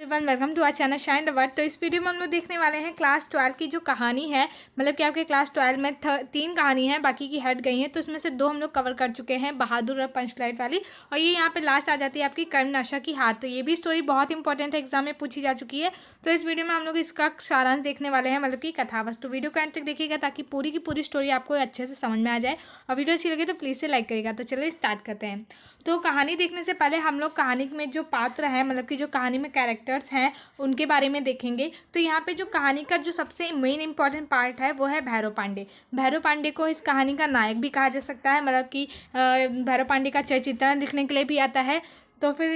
Everyone welcome to our channel shine the word. तो इस video में हम लोग देखने वाले हैं क्लास 12 की जो कहानी है, मतलब कि आपके क्लास 12 में 3 कहानी है, बाकी की हट गई हैं। तो इसमें से 2 हम लोग कवर कर चुके हैं, बहादुर और पंचलाइट वाली, और ये यहाँ पे लास्ट आ जाती है आपकी कर्मनाशा की हार। तो ये भी स्टोरी बहुत इंपॉर्टेंट है, एग्जाम में पूछी जा चुकी है। तो इस वीडियो में हम लोग इसका सारांश देखने वाले हैं, मतलब कि कथावस्तु। तो वीडियो को एंड तक देखिएगा ताकि पूरी की पूरी स्टोरी आपको अच्छे से समझ में आ जाए, और वीडियो अच्छी लगे तो प्लीज़ से लाइक करिएगा। तो चलिए स्टार्ट करते हैं। तो कहानी देखने से पहले हम लोग कहानी में जो पात्र हैं, मतलब कि जो कहानी में कैरेक्टर्स हैं, उनके बारे में देखेंगे। तो यहाँ पे जो कहानी का जो सबसे मेन इंपॉर्टेंट पार्ट है वो है भैरव पांडे। भैरव पांडे को इस कहानी का नायक भी कहा जा सकता है, मतलब कि भैरव पांडे का चरित्र लिखने के लिए भी आता है। तो फिर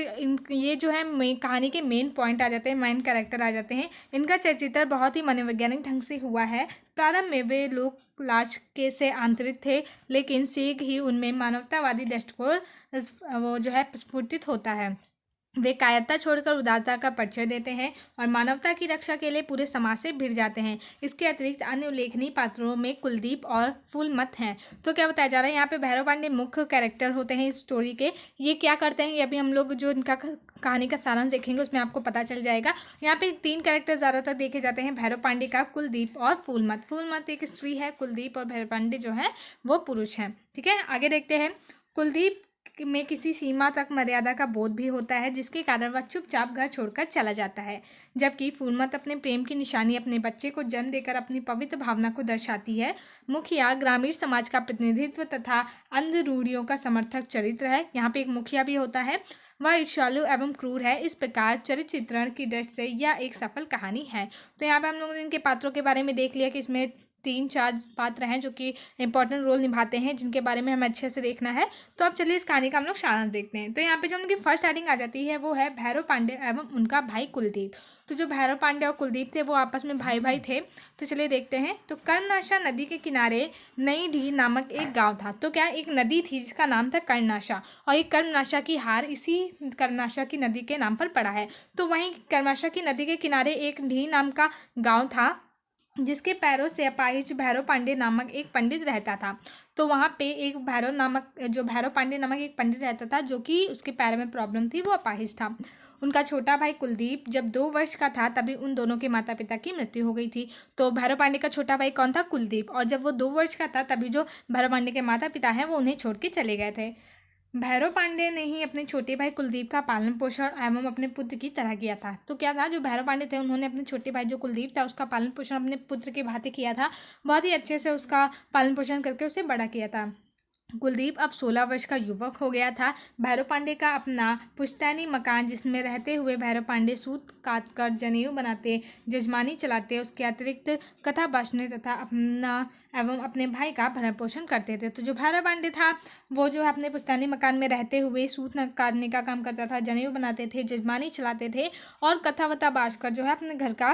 ये जो है कहानी के मेन पॉइंट आ जाते हैं, मेन कैरेक्टर आ जाते हैं। इनका चरित्र बहुत ही मनोवैज्ञानिक ढंग से हुआ है। प्रारंभ में वे लोक लाज के से आंतरिक थे, लेकिन शीघ्र ही उनमें मानवतावादी दृष्टिकोण वो जो है स्फुटित होता है। वे कायरता छोड़कर उदारता का परिचय देते हैं और मानवता की रक्षा के लिए पूरे समाज से भिड़ जाते हैं। इसके अतिरिक्त अन्य उल्लेखनीय पात्रों में कुलदीप और फूलमत हैं। तो क्या बताया जा रहा है, यहाँ पे भैरव पांडे मुख्य कैरेक्टर होते हैं इस स्टोरी के। ये क्या करते हैं, ये अभी हम लोग जो इनका कहानी का सारांश देखेंगे उसमें आपको पता चल जाएगा। यहाँ पे 3 कैरेक्टर ज़्यादातर देखे जाते हैं, भैरव पांडे का, कुलदीप और फूलमत। फूलमत एक स्त्री है, कुलदीप और भैरव पांडे जो है वो पुरुष हैं। ठीक है, आगे देखते हैं। कुलदीप में किसी सीमा तक मर्यादा का बोध भी होता है, जिसके कारण वह चुपचाप घर छोड़कर चला जाता है, जबकि फूलमत अपने प्रेम की निशानी अपने बच्चे को जन्म देकर अपनी पवित्र भावना को दर्शाती है। मुखिया ग्रामीण समाज का प्रतिनिधित्व तथा अंध रूढ़ियों का समर्थक चरित्र है। यहाँ पे एक मुखिया भी होता है, वह ईर्ष्यालु एवं क्रूर है। इस प्रकार चरित्र चित्रण की दृष्टि से यह एक सफल कहानी है। तो यहाँ पे हम लोगों ने इनके पात्रों के बारे में देख लिया कि इसमें 3-4 पात्र हैं जो कि इंपॉर्टेंट रोल निभाते हैं, जिनके बारे में हमें अच्छे से देखना है। तो अब चलिए इस कहानी का हम लोग सारांश देखते हैं। तो यहाँ पे जो उनकी फर्स्ट स्टार्टिंग आ जाती है वो है भैरव पांडे एवं उनका भाई कुलदीप। तो जो भैरव पांडे और कुलदीप थे वो आपस में भाई भाई थे। तो चलिए देखते हैं। तो कर्मनाशा नदी के किनारे नई ढी नामक एक गाँव था। तो क्या एक नदी थी जिसका नाम था कर्मनाशा, और एक कर्मनाशा की हार इसी कर्मनाशा की नदी के नाम पर पड़ा है। तो वहीं कर्मनाशा की नदी के किनारे एक ढी नाम का गाँव था, जिसके पैरों से अपाहिज भैरव पांडे नामक एक पंडित रहता था। तो वहाँ पे एक भैरव पांडे नामक एक पंडित रहता था, जो कि उसके पैर में प्रॉब्लम थी, वो अपाहिज था। उनका छोटा भाई कुलदीप जब 2 वर्ष का था तभी उन दोनों के माता पिता की मृत्यु हो गई थी। तो भैरव पांडे का छोटा भाई कौन था? कुलदीप। और जब वो 2 वर्ष का था तभी जो भैरव पांडे के माता पिता हैं वो उन्हें छोड़ के चले गए थे। भैरव पांडे ने ही अपने छोटे भाई कुलदीप का पालन पोषण एवं अपने पुत्र की तरह किया था। तो क्या था, जो भैरव पांडे थे उन्होंने अपने छोटे भाई जो कुलदीप था उसका पालन पोषण अपने पुत्र की भांति किया था। बहुत ही अच्छे से उसका पालन पोषण करके उसे बड़ा किया था। कुलदीप अब 16 वर्ष का युवक हो गया था। भैरव पांडे का अपना पुश्तैनी मकान, जिसमें रहते हुए भैरव पांडे सूत काट कर जनेऊ बनाते, जजमानी चलाते, उसके अतिरिक्त कथा बाँचने तथा अपना एवं अपने भाई का भरण पोषण करते थे। तो जो भैरव पांडे था वो जो है अपने पुश्तैनी मकान में रहते हुए सूत काटने का काम करता था, जनेऊ बनाते थे, जजमानी चलाते थे, और कथा वथा बाँच कर जो है अपने घर का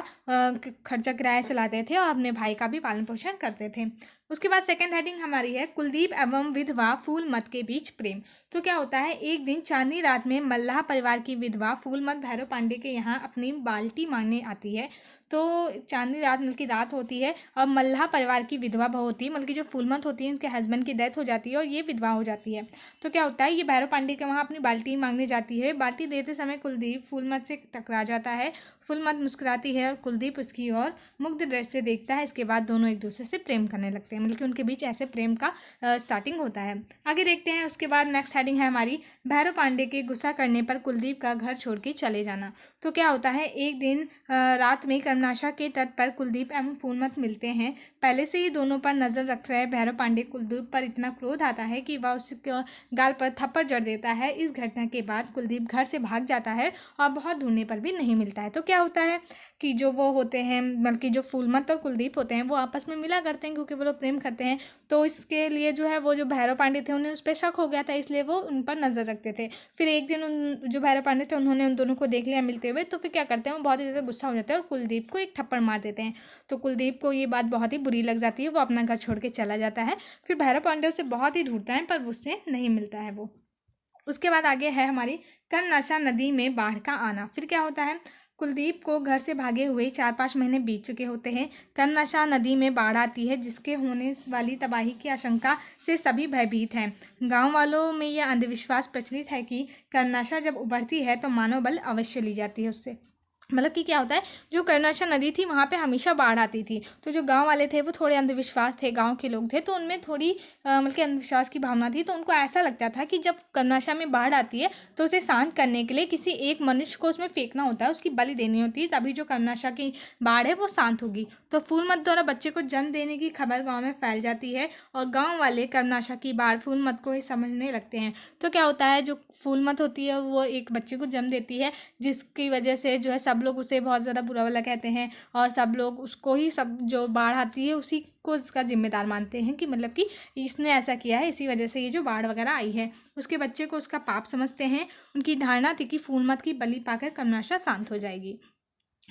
खर्चा किराया चलाते थे, और अपने भाई का भी पालन पोषण करते थे। उसके बाद सेकंड हेडिंग हमारी है कुलदीप एवं विधवा फूलमत के बीच प्रेम। तो क्या होता है, एक दिन चांदनी रात में मल्लाह परिवार की विधवा फूलमत भैरव पांडे के यहाँ अपनी बाल्टी मांगने आती है। तो चांदनी रात मतलब की रात होती है, और मल्लाह परिवार की विधवा होती है, मतलब कि जो फूलमत होती है उनके हस्बैंड की डेथ हो जाती है और ये विधवा हो जाती है। तो क्या होता है, ये भैरव पांडे के वहाँ अपनी बाल्टी मांगने जाती है। बाल्टी देते समय कुलदीप फूलमत से टकरा जाता है। फूलमत मुस्कुराती है और कुलदीप उसकी ओर मुग्ध दृष्टि से देखता है। इसके बाद दोनों एक दूसरे से प्रेम करने लगते हैं, मतलब कि उनके बीच ऐसे प्रेम का स्टार्टिंग होता है। आगे देखते हैं। उसके बाद नेक्स्ट हेडिंग है हमारी भैरव पांडे के गुस्सा करने पर कुलदीप का घर छोड़ के चले जाना। तो क्या होता है, एक दिन रात में कर्मनाशा के तट पर कुलदीप एवं फूलमत मिलते हैं। पहले से ही दोनों पर नजर रख रहे भैरव पांडे कुलदीप पर इतना क्रोध आता है कि वह उसके गाल पर थप्पड़ जड़ देता है। इस घटना के बाद कुलदीप घर से भाग जाता है और बहुत ढूंढने पर भी नहीं मिलता है। तो क्या होता है कि जो वो होते हैं, बल्कि जो फूलमत और कुलदीप होते हैं वो आपस में मिला करते हैं, क्योंकि वो लोग प्रेम करते हैं। तो इसके लिए जो है वो जो भैरव पांडे थे उन्हें उस पर शक हो गया था, इसलिए वो उन पर नजर रखते थे। फिर एक दिन उन जो भैरव पांडे थे उन्होंने उन दोनों को देख लिया मिलते हुए, तो फिर क्या करते हैं, वो बहुत ही ज़्यादा गुस्सा हो जाते हैं और कुलदीप को एक थप्पड़ मार देते हैं। तो कुलदीप को ये बात बहुत ही बुरी लग जाती है, वो अपना घर छोड़ के चला जाता है। फिर भैरव पांडे उसे बहुत ही ढूंढता है पर उससे नहीं मिलता है वो। उसके बाद आगे है हमारी कर्मनाशा नदी में बाढ़ का आना। फिर क्या होता है, कुलदीप को घर से भागे हुए 4-5 महीने बीत चुके होते हैं। कर्मनाशा नदी में बाढ़ आती है, जिसके होने वाली तबाही की आशंका से सभी भयभीत हैं। गांव वालों में यह अंधविश्वास प्रचलित है कि कर्मनाशा जब उभरती है तो मानव बल अवश्य ली जाती है उससे। मतलब कि क्या होता है, जो कर्मनाशा नदी थी वहाँ पे हमेशा बाढ़ आती थी। तो जो गांव वाले थे वो थोड़े अंधविश्वास थे, गांव के लोग थे, तो उनमें थोड़ी मतलब कि अंधविश्वास की भावना थी। तो उनको ऐसा लगता था कि जब कर्मनाशा में बाढ़ आती है तो उसे शांत करने के लिए किसी एक मनुष्य को उसमें फेंकना होता है, उसकी बलि देनी होती है, तभी जो कर्मनाशा की बाढ़ है वो शांत होगी। तो फूलमत द्वारा बच्चे को जन्म देने की खबर गाँव में फैल जाती है और गाँव वाले कर्मनाशा की बाढ़ फूलमत को ही समझने लगते हैं। तो क्या होता है, जो फूलमत होती है वो एक बच्चे को जन्म देती है, जिसकी वजह से जो है सब लोग उसे बहुत ज़्यादा बुरा भला कहते हैं और सब लोग उसको ही, सब जो बाढ़ आती है उसी को इसका जिम्मेदार मानते हैं कि मतलब कि इसने ऐसा किया है, इसी वजह से ये जो बाढ़ वगैरह आई है। उसके बच्चे को उसका पाप समझते हैं। उनकी धारणा थी कि फूलमत की बलि पाकर कर्मनाशा शांत हो जाएगी।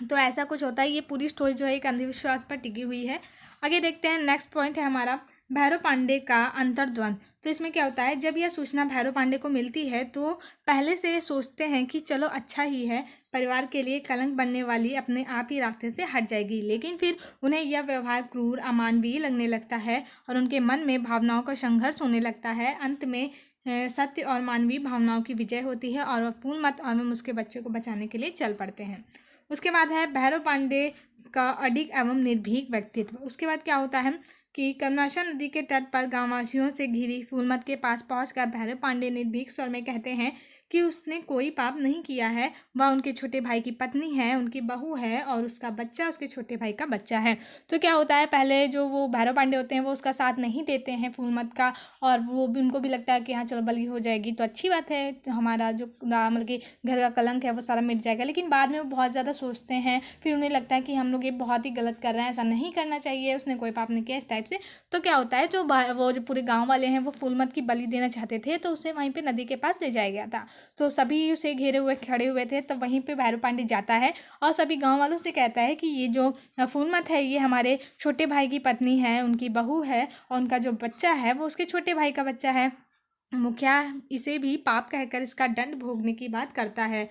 तो ऐसा कुछ होता है। ये पूरी स्टोरी जो है एक अंधविश्वास पर टिकी हुई है। आगे देखते हैं, नेक्स्ट पॉइंट है हमारा भैरव पांडे का अंतर्द्वंद। तो इसमें क्या होता है, जब यह सूचना भैरव पांडे को मिलती है तो पहले से सोचते हैं कि चलो अच्छा ही है, परिवार के लिए कलंक बनने वाली अपने आप ही रास्ते से हट जाएगी। लेकिन फिर उन्हें यह व्यवहार क्रूर अमानवीय लगने लगता है और उनके मन में भावनाओं का संघर्ष होने लगता है। अंत में सत्य और मानवीय भावनाओं की विजय होती है और वह फूलमत और उसके बच्चे को बचाने के लिए चल पड़ते हैं। उसके बाद है भैरव पांडे का अडिग एवं निर्भीक व्यक्तित्व। उसके बाद क्या होता है कि कर्मनाशा नदी के तट पर गांववासियों से घिरी फूलमत के पास पहुंचकर भैरव पांडे निर्भीक स्वर में कहते हैं कि उसने कोई पाप नहीं किया है, वह उनके छोटे भाई की पत्नी है, उनकी बहू है और उसका बच्चा उसके छोटे भाई का बच्चा है। तो क्या होता है, पहले जो वो भैरव पांडे होते हैं वो उसका साथ नहीं देते हैं फूलमत का, और वो भी, उनको भी लगता है कि हाँ चलो बलि हो जाएगी तो अच्छी बात है, तो हमारा जो मतलब कि घर का कलंक है वो सारा मिट जाएगा। लेकिन बाद में वो बहुत ज़्यादा सोचते हैं, फिर उन्हें लगता है कि हम लोग ये बहुत ही गलत कर रहे हैं, ऐसा नहीं करना चाहिए, उसने कोई पाप नहीं किया, इस टाइप से। तो क्या होता है, जो वो जो पूरे गाँव वाले हैं वो फूलमत की बलि देना चाहते थे, तो उसे वहीं पर नदी के पास ले जाया गया था। तो सभी उसे घेरे हुए खड़े हुए थे, तब वहीं पे भैरव पांडे जाता है और सभी गांव वालों से कहता है कि ये जो फूलमत है ये हमारे छोटे भाई की पत्नी है, उनकी बहू है और उनका जो बच्चा है वो उसके छोटे भाई का बच्चा है। मुखिया इसे भी पाप कहकर इसका दंड भोगने की बात करता है।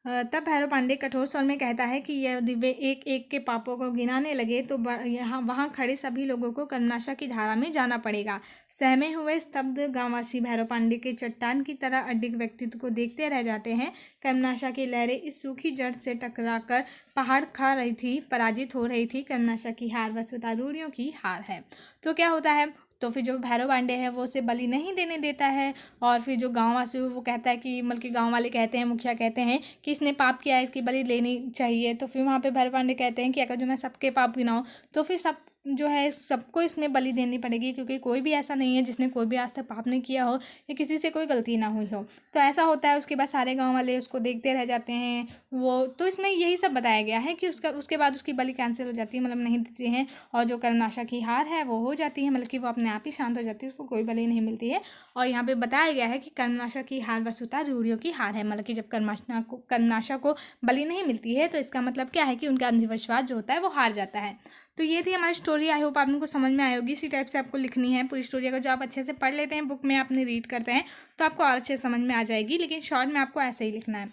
तब भैरव पांडे कठोर स्वर में कहता है कि यदि वे एक एक के पापों को गिनाने लगे तो यहाँ वहाँ खड़े सभी लोगों को कर्मनाशा की धारा में जाना पड़ेगा। सहमे हुए स्तब्ध गांववासी भैरव पांडे के चट्टान की तरह अडिग व्यक्तित्व को देखते रह जाते हैं। कर्मनाशा की लहरें इस सूखी जड़ से टकराकर पहाड़ खा रही थी, पराजित हो रही थी। कर्मनाशा की हार वस्तुतः रूढ़ियों की हार है। तो क्या होता है, तो फिर जो भैरव पांडे है वो उसे बलि नहीं देने देता है और फिर जो गाँव वासी वो कहता है कि मतलब कि गाँव वाले कहते हैं, मुखिया कहते हैं कि इसने पाप किया है, इसकी बलि लेनी चाहिए। तो फिर वहाँ पे भैरव पांडे कहते हैं कि अगर जो मैं सबके पाप गिनाऊँ तो फिर सब जो है सबको इसमें बलि देनी पड़ेगी, क्योंकि कोई भी ऐसा नहीं है जिसने कोई भी आज तक पाप नहीं किया हो या किसी से कोई गलती ना हुई हो। तो ऐसा होता है। उसके बाद सारे गाँव वाले उसको देखते रह जाते हैं। वो तो इसमें यही सब बताया गया है कि उसके बाद उसकी बलि कैंसिल हो जाती है, मतलब नहीं देते हैं, और जो कर्मनाशा की हार है वो हो जाती है, मतलब कि वो अपने आप ही शांत हो जाती है, उसको कोई बलि नहीं मिलती है। और यहाँ पे बताया गया है कि कर्मनाशा की हार वस्तुतः रूढ़ियों की हार है, मतलब कि जब कर्मनाशा को बलि नहीं मिलती है तो इसका मतलब क्या है कि उनका अंधविश्वास जो होता है वो हार जाता है। तो ये थी हमारी स्टोरी। आई होप आप लोगों को समझ में आई होगी। इसी टाइप से आपको लिखनी है पूरी स्टोरी। अगर जो आप अच्छे से पढ़ लेते हैं, बुक में आपने रीड करते हैं, तो आपको और अच्छे से समझ में आ जाएगी, लेकिन शॉर्ट में आपको ऐसे ही लिखना है।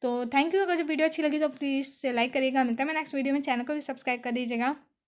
तो थैंक यू। अगर जो वीडियो अच्छी लगी तो प्लीज़ लाइक करिएगा। मिलता है मैं नेक्स्ट वीडियो में। चैनल को भी सब्सक्राइब कर दीजिएगा।